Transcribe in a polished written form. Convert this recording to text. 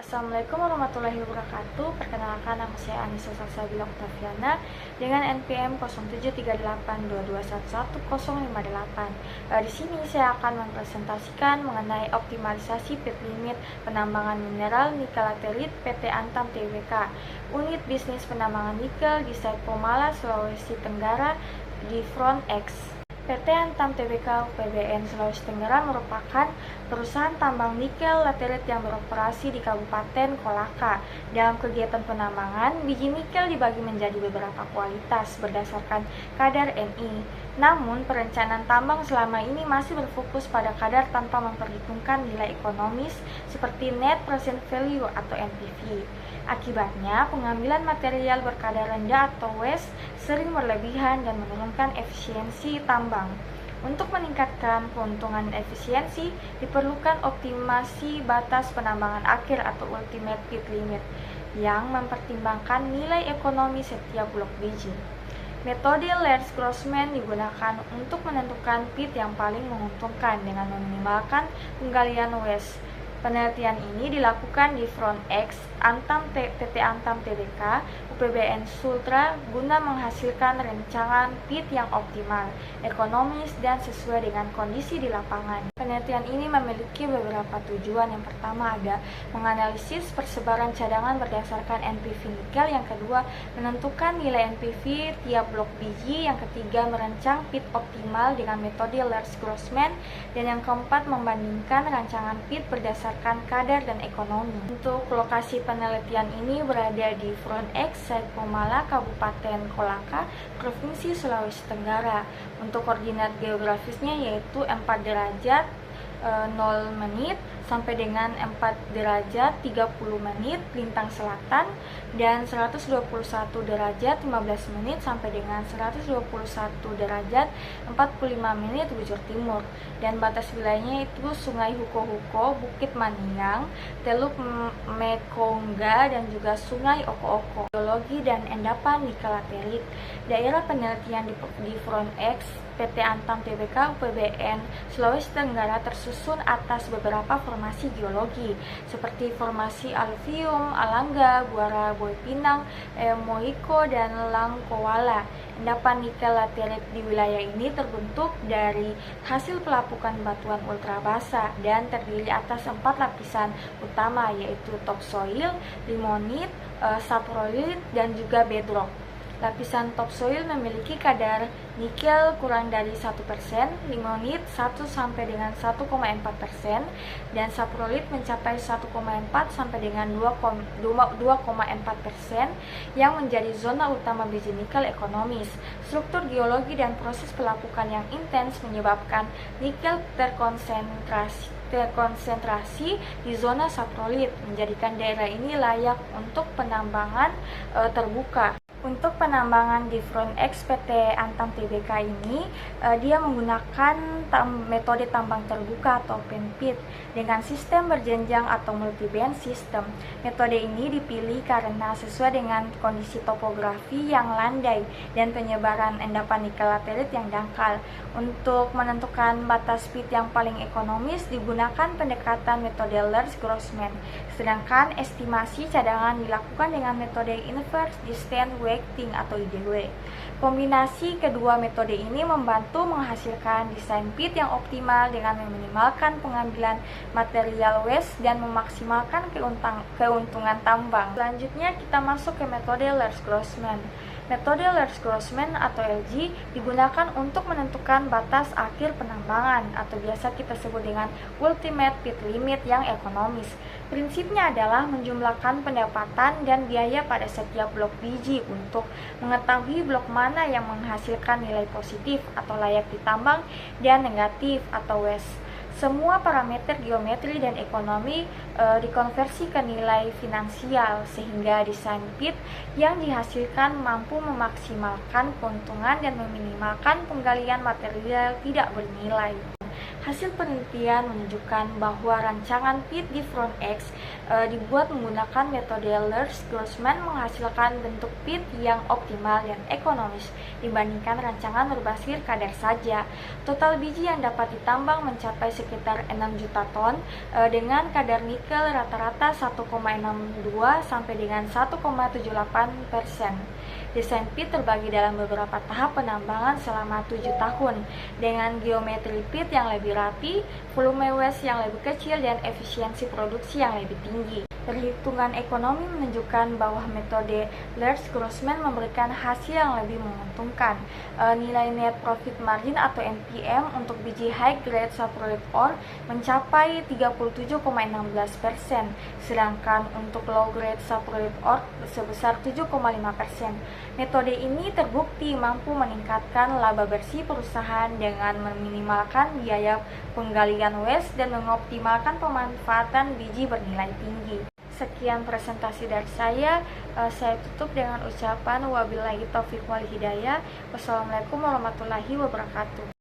Assalamualaikum warahmatullahi wabarakatuh. Perkenalkan, nama saya Anissa Salsabila Oktaviana dengan NPM 073822111058. Di sini saya akan mempresentasikan mengenai optimalisasi pit limit penambangan mineral nikel laterit PT Antam Tbk, unit bisnis penambangan nikel di site Pomala, Sulawesi Tenggara di Front X. PT Antam Tbk UPBN Sulawesi Tenggara merupakan perusahaan tambang nikel laterit yang beroperasi di Kabupaten Kolaka. Dalam kegiatan penambangan, biji nikel dibagi menjadi beberapa kualitas berdasarkan kadar Ni. Namun, perencanaan tambang selama ini masih berfokus pada kadar tanpa memperhitungkan nilai ekonomis seperti net present value atau NPV. Akibatnya, pengambilan material berkadar rendah atau waste sering berlebihan dan menurunkan efisiensi tambang. Untuk meningkatkan keuntungan dan efisiensi, diperlukan optimasi batas penambangan akhir atau ultimate pit limit yang mempertimbangkan nilai ekonomi setiap blok biji. Metode Lars-Grossman digunakan untuk menentukan pit yang paling menguntungkan dengan meminimalkan penggalian waste. Penelitian ini dilakukan di Front X, PT Antam Tbk, UPBN Sultra guna menghasilkan rancangan pit yang optimal, ekonomis, dan sesuai dengan kondisi di lapangan. Penelitian ini memiliki beberapa tujuan. Yang pertama ada menganalisis persebaran cadangan berdasarkan NPV nikel, yang kedua menentukan nilai NPV tiap blok biji, yang ketiga merancang pit optimal dengan metode Lars-Grossman, dan yang keempat membandingkan rancangan pit berdasarkan kadar dan ekonomi. Untuk lokasi penelitian ini berada di Front X, site Pomala, Kabupaten Kolaka, Provinsi Sulawesi Tenggara. Untuk koordinat geografisnya yaitu 4 derajat 0 menit sampai dengan 4 derajat 30 menit lintang selatan dan 121 derajat 15 menit sampai dengan 121 derajat 45 menit bujur timur. Dan batas wilayahnya itu Sungai Huko-Huko, Bukit Maniang, Teluk Mekongga, dan juga Sungai Oko-Oko. Geologi dan endapan nikel laterit. Daerah penelitian di Front X PT Antam Tbk UPBN Sulawesi Tenggara tersusun atas beberapa formasi geologi seperti formasi aluvium, Alangga, Buara Boy Pinang, Moiko, dan Langkowala. Endapan nikel laterit di wilayah ini terbentuk dari hasil pelapukan batuan ultrabasa dan terdiri atas 4 lapisan utama yaitu topsoil, limonit, saprolit, dan juga bedrock. Lapisan topsoil memiliki kadar nikel kurang dari 1%, limonit 1 sampai dengan 1,4%, dan saprolit mencapai 1,4 sampai dengan 2,4% yang menjadi zona utama biji nikel ekonomis. Struktur geologi dan proses pelapukan yang intens menyebabkan nikel terkonsentrasi di zona saprolit, menjadikan daerah ini layak untuk penambangan terbuka. Untuk penambangan di Front X PT Antam Tbk ini, dia menggunakan metode tambang terbuka atau open pit dengan sistem berjenjang atau multi-band system. Metode ini dipilih karena sesuai dengan kondisi topografi yang landai dan penyebaran endapan nikel laterit yang dangkal. Untuk menentukan batas pit yang paling ekonomis digunakan pendekatan metode Lars-Grossman, sedangkan estimasi cadangan dilakukan dengan metode inverse distance weighting atau IDW. Kombinasi kedua metode ini membantu menghasilkan desain pit yang optimal dengan meminimalkan pengambilan material waste dan memaksimalkan keuntungan tambang. Selanjutnya kita masuk ke metode Lars-Grossman. Metode Lars-Grossman atau LG digunakan untuk menentukan batas akhir penambangan atau biasa kita sebut dengan ultimate pit limit yang ekonomis. Prinsipnya adalah menjumlahkan pendapatan dan biaya pada setiap blok biji untuk mengetahui blok mana yang menghasilkan nilai positif atau layak ditambang dan negatif atau waste. Semua parameter geometri dan ekonomi dikonversi ke nilai finansial sehingga desain pit yang dihasilkan mampu memaksimalkan keuntungan dan meminimalkan penggalian material tidak bernilai. Hasil penelitian menunjukkan bahwa rancangan pit di front X dibuat menggunakan metode Lars-Grossman menghasilkan bentuk pit yang optimal dan ekonomis dibandingkan rancangan berbasis kadar saja. Total biji yang dapat ditambang mencapai sekitar 6 juta ton dengan kadar nikel rata-rata 1,62 sampai dengan 1,78%. Desain pit terbagi dalam beberapa tahap penambangan selama 7 tahun dengan geometri pit yang lebih rapi, volume waste yang lebih kecil, dan efisiensi produksi yang lebih tinggi. Perhitungan ekonomi menunjukkan bahwa metode Lars-Grossman memberikan hasil yang lebih menguntungkan. Nilai net profit margin atau NPM untuk biji high grade saprolite ore mencapai 37,16%, sedangkan untuk low grade saprolite ore sebesar 7,5%. Metode ini terbukti mampu meningkatkan laba bersih perusahaan dengan meminimalkan biaya penggalian waste dan mengoptimalkan pemanfaatan biji bernilai tinggi. Sekian presentasi dari saya tutup dengan ucapan wabillahi taufiq wal hidayah. Wassalamualaikum warahmatullahi wabarakatuh.